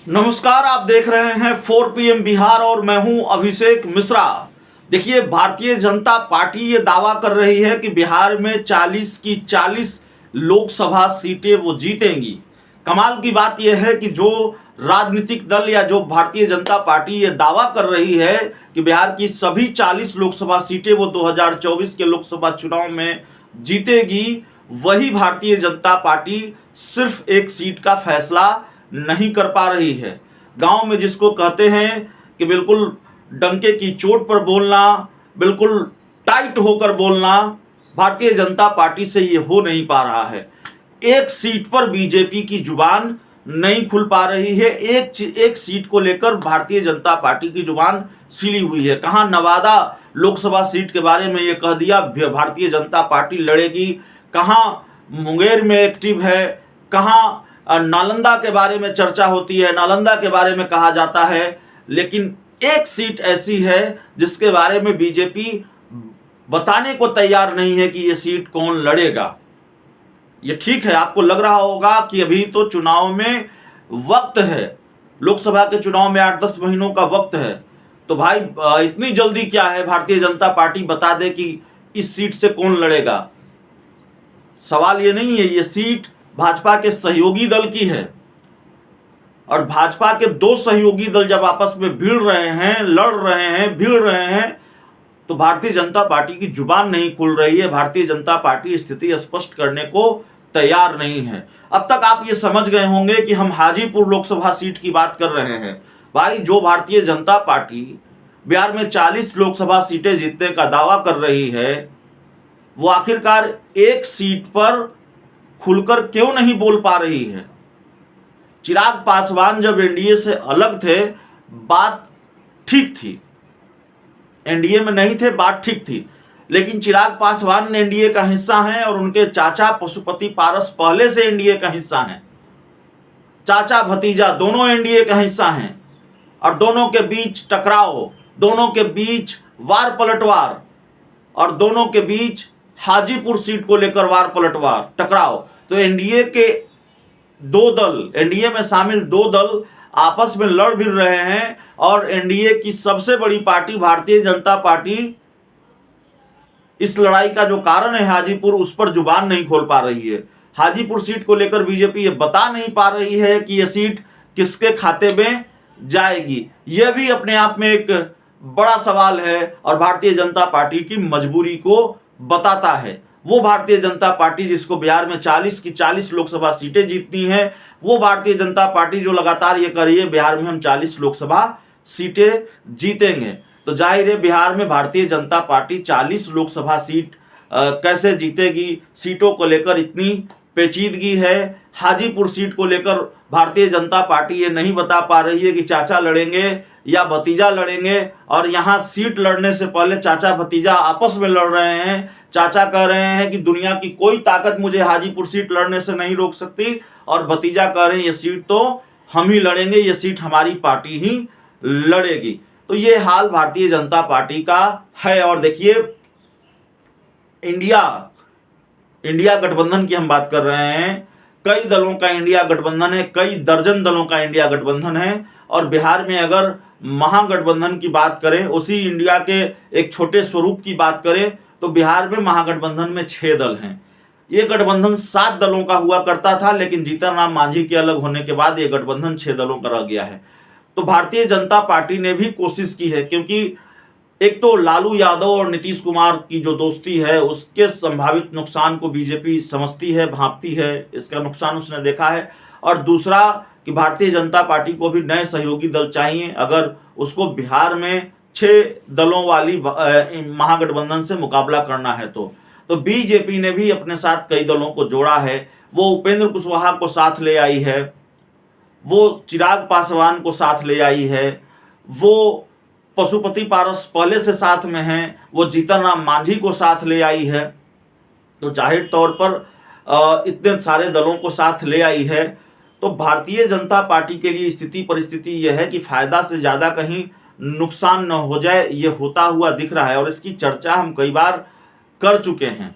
नमस्कार, आप देख रहे हैं 4 PM बिहार और मैं हूं अभिषेक मिश्रा। देखिए, भारतीय जनता पार्टी ये दावा कर रही है कि बिहार में 40 की 40 लोकसभा सीटें वो जीतेंगी। कमाल की बात यह है कि जो राजनीतिक दल या जो भारतीय जनता पार्टी ये दावा कर रही है कि बिहार की सभी 40 लोकसभा सीटें वो 2024 के लोकसभा चुनाव में जीतेगी, वही भारतीय जनता पार्टी सिर्फ एक सीट का फैसला नहीं कर पा रही है। गांव में जिसको कहते हैं कि बिल्कुल डंके की चोट पर बोलना, बिल्कुल टाइट होकर बोलना, भारतीय जनता पार्टी से ये हो नहीं पा रहा है। एक सीट पर बीजेपी की जुबान नहीं खुल पा रही है। एक सीट को लेकर भारतीय जनता पार्टी की जुबान सिली हुई है। कहाँ नवादा लोकसभा सीट के बारे में ये कह दिया भारतीय जनता पार्टी लड़ेगी, कहाँ मुंगेर में एक्टिव है, कहाँ नालंदा के बारे में चर्चा होती है, नालंदा के बारे में कहा जाता है, लेकिन एक सीट ऐसी है जिसके बारे में बीजेपी बताने को तैयार नहीं है कि ये सीट कौन लड़ेगा। ये ठीक है, आपको लग रहा होगा कि अभी तो चुनाव में वक्त है, लोकसभा के चुनाव में 8-10 महीनों का वक्त है, तो भाई इतनी जल्दी क्या है भारतीय जनता पार्टी बता दे कि इस सीट से कौन लड़ेगा। सवाल ये नहीं है, ये सीट भाजपा के सहयोगी दल की है और भाजपा के दो सहयोगी दल जब आपस में भिड़ रहे हैं, लड़ रहे हैं, भिड़ रहे हैं, तो भारतीय जनता पार्टी की जुबान नहीं खुल रही है। भारतीय जनता पार्टी स्थिति स्पष्ट करने को तैयार नहीं है। अब तक आप ये समझ गए होंगे कि हम हाजीपुर लोकसभा सीट की बात कर रहे हैं। भाई, जो भारतीय जनता पार्टी बिहार में 40 लोकसभा सीटें जीतने का दावा कर रही है, वो आखिरकार एक सीट पर खुलकर क्यों नहीं बोल पा रही है। चिराग पासवान जब एनडीए से अलग थे, बात ठीक थी, एनडीए में नहीं थे, बात ठीक थी, लेकिन चिराग पासवान एनडीए का हिस्सा हैं और उनके चाचा पशुपति पारस पहले से एनडीए का हिस्सा हैं। चाचा भतीजा दोनों एनडीए का हिस्सा हैं और दोनों के बीच टकराव, दोनों के बीच वार पलटवार और दोनों के बीच हाजीपुर सीट को लेकर वार पलटवार टकराव। तो एनडीए के दो दल, एनडीए में शामिल दो दल आपस में लड़ भिड़ रहे हैं और एनडीए की सबसे बड़ी पार्टी भारतीय जनता पार्टी इस लड़ाई का जो कारण है हाजीपुर, उस पर जुबान नहीं खोल पा रही है। हाजीपुर सीट को लेकर बीजेपी ये बता नहीं पा रही है कि यह सीट किसके खाते में जाएगी। यह भी अपने आप में एक बड़ा सवाल है और भारतीय जनता पार्टी की मजबूरी को बताता है। वो भारतीय जनता पार्टी जिसको बिहार में 40 की 40 लोकसभा सीटें जीतनी है, वो भारतीय जनता पार्टी जो लगातार ये कर रही है बिहार में हम 40 लोकसभा सीटें जीतेंगे, तो जाहिर है बिहार में भारतीय जनता पार्टी 40 लोकसभा सीट कैसे जीतेगी। सीटों को लेकर इतनी पेचीदगी है। हाजीपुर सीट को लेकर भारतीय जनता पार्टी ये नहीं बता पा रही है कि चाचा लड़ेंगे या भतीजा लड़ेंगे, और यहाँ सीट लड़ने से पहले चाचा भतीजा आपस में लड़ रहे हैं। चाचा कह रहे हैं कि दुनिया की कोई ताकत मुझे हाजीपुर सीट लड़ने से नहीं रोक सकती, और भतीजा कह रहे हैं ये सीट तो हम ही लड़ेंगे, ये सीट हमारी पार्टी ही लड़ेगी। तो ये हाल भारतीय जनता पार्टी का है। और देखिए, इंडिया गठबंधन की हम बात कर रहे हैं, कई दलों का इंडिया गठबंधन है, कई दर्जन दलों का इंडिया गठबंधन है। और बिहार में अगर महागठबंधन की बात करें, उसी इंडिया के एक छोटे स्वरूप की बात करें, तो बिहार में महागठबंधन में 6 दल हैं। ये गठबंधन 7 दलों का हुआ करता था, लेकिन जीतन राम मांझी के अलग होने के बाद ये गठबंधन 6 दलों का रह गया है। तो भारतीय जनता पार्टी ने भी कोशिश की है, क्योंकि एक तो लालू यादव और नीतीश कुमार की जो दोस्ती है, उसके संभावित नुकसान को बीजेपी समझती है, भांपती है, इसका नुकसान उसने देखा है। और दूसरा कि भारतीय जनता पार्टी को भी नए सहयोगी दल चाहिए अगर उसको बिहार में 6 दलों वाली महागठबंधन से मुकाबला करना है। तो बीजेपी ने भी अपने साथ कई दलों को जोड़ा है। वो उपेंद्र कुशवाहा को साथ ले आई है, वो चिराग पासवान को साथ ले आई है, वो पशुपति पारस पहले से साथ में हैं, वो जीतन राम मांझी को साथ ले आई है। तो जाहिर तौर पर इतने सारे दलों को साथ ले आई है। तो भारतीय जनता पार्टी के लिए स्थिति परिस्थिति यह है कि फायदा से ज़्यादा कहीं नुकसान न हो जाए, ये होता हुआ दिख रहा है। और इसकी चर्चा हम कई बार कर चुके हैं।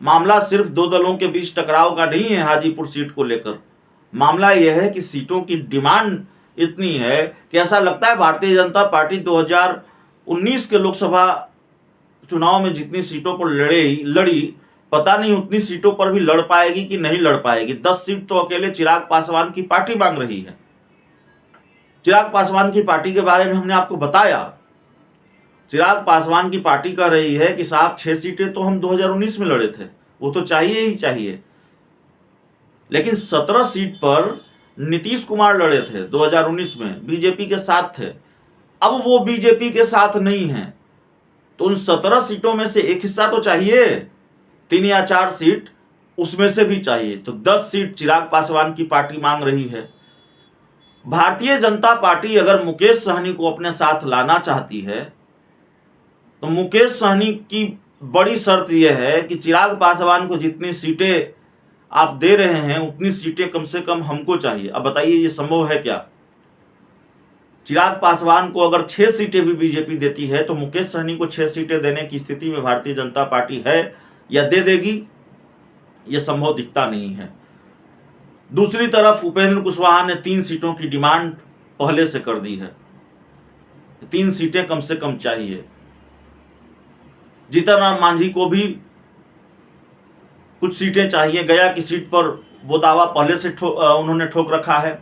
मामला सिर्फ 2 दलों के बीच टकराव का नहीं है हाजीपुर सीट को लेकर, मामला यह है कि सीटों की डिमांड इतनी है कि ऐसा लगता है भारतीय जनता पार्टी 2019 के लोकसभा चुनाव में जितनी सीटों पर लड़ी पता नहीं उतनी सीटों पर भी लड़ पाएगी कि नहीं लड़ पाएगी। 10 सीट तो अकेले चिराग पासवान की पार्टी मांग रही है। चिराग पासवान की पार्टी के बारे में हमने आपको बताया। चिराग पासवान की पार्टी कह रही है कि साहब 6 सीटें तो हम 2019 में लड़े थे, वो तो चाहिए ही चाहिए। लेकिन 17 सीट पर नीतीश कुमार लड़े थे 2019 में, बीजेपी के साथ थे। अब वो बीजेपी के साथ नहीं है, तो उन 17 सीटों में से एक हिस्सा तो चाहिए, 3 या 4 सीट उसमें से भी चाहिए। तो 10 सीट चिराग पासवान की पार्टी मांग रही है। भारतीय जनता पार्टी अगर मुकेश सहनी को अपने साथ लाना चाहती है तो मुकेश सहनी की बड़ी शर्त यह है कि चिराग पासवान को जितनी सीटें आप दे रहे हैं उतनी सीटें कम से कम हमको चाहिए। अब बताइए ये संभव है क्या? चिराग पासवान को अगर 6 सीटें भी बीजेपी देती है तो मुकेश सहनी को 6 सीटें देने की स्थिति में भारतीय जनता पार्टी है या दे देगी? यह संभव दिखता नहीं है। दूसरी तरफ उपेंद्र कुशवाहा ने 3 सीटों की डिमांड पहले से कर दी है। 3 सीटें कम से कम चाहिए। जीतन राम मांझी को भी कुछ सीटें चाहिए। गया की सीट पर वो दावा पहले से उन्होंने ठोक रखा है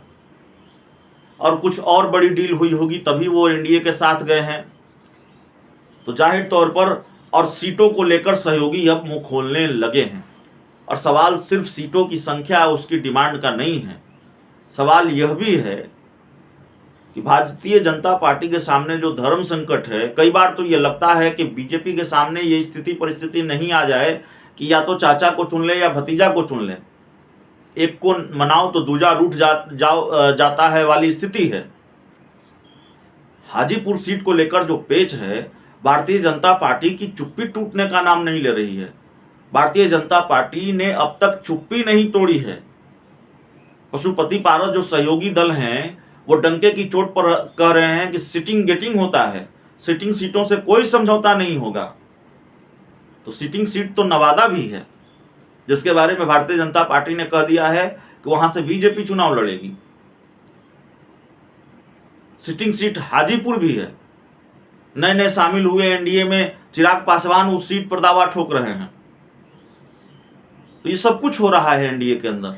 और कुछ और बड़ी डील हुई होगी तभी वो एनडीए के साथ गए हैं। तो जाहिर तौर पर और सीटों को लेकर सहयोगी अब मुंह खोलने लगे हैं। और सवाल सिर्फ सीटों की संख्या उसकी डिमांड का नहीं है, सवाल यह भी है कि भारतीय जनता पार्टी के सामने जो धर्म संकट है, कई बार तो ये लगता है कि बीजेपी के सामने ये स्थिति परिस्थिति नहीं आ जाए कि या तो चाचा को चुन ले या भतीजा को चुन ले, एक को मनाओ तो दूजा रूठ जाता है वाली स्थिति है। हाजीपुर सीट को लेकर जो पेच है, भारतीय जनता पार्टी की चुप्पी टूटने का नाम नहीं ले रही है। भारतीय जनता पार्टी ने अब तक चुप्पी नहीं तोड़ी है। पशुपति पारस जो सहयोगी दल हैं वो डंके की चोट पर कह रहे हैं कि सिटिंग गेटिंग होता है, सिटिंग सीटों से कोई समझौता नहीं होगा। तो सिटिंग सीट तो नवादा भी है जिसके बारे में भारतीय जनता पार्टी ने कह दिया है कि वहां से बीजेपी चुनाव लड़ेगी। सिटिंग सीट हाजीपुर भी है। नए नए शामिल हुए एनडीए में चिराग पासवान उस सीट पर दावा ठोक रहे हैं। तो ये सब कुछ हो रहा है एनडीए के अंदर,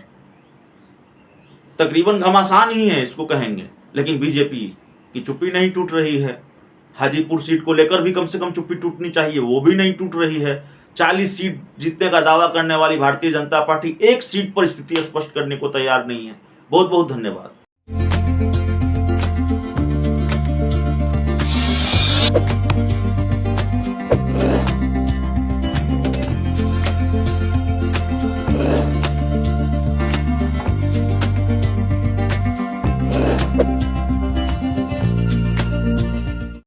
तकरीबन घमासान ही है इसको कहेंगे। लेकिन बीजेपी की चुप्पी नहीं टूट रही है। हाजीपुर सीट को लेकर भी कम से कम चुप्पी टूटनी चाहिए, वो भी नहीं टूट रही है। 40 सीट जीतने का दावा करने वाली भारतीय जनता पार्टी 1 सीट पर स्थिति स्पष्ट करने को तैयार नहीं है। बहुत बहुत धन्यवाद।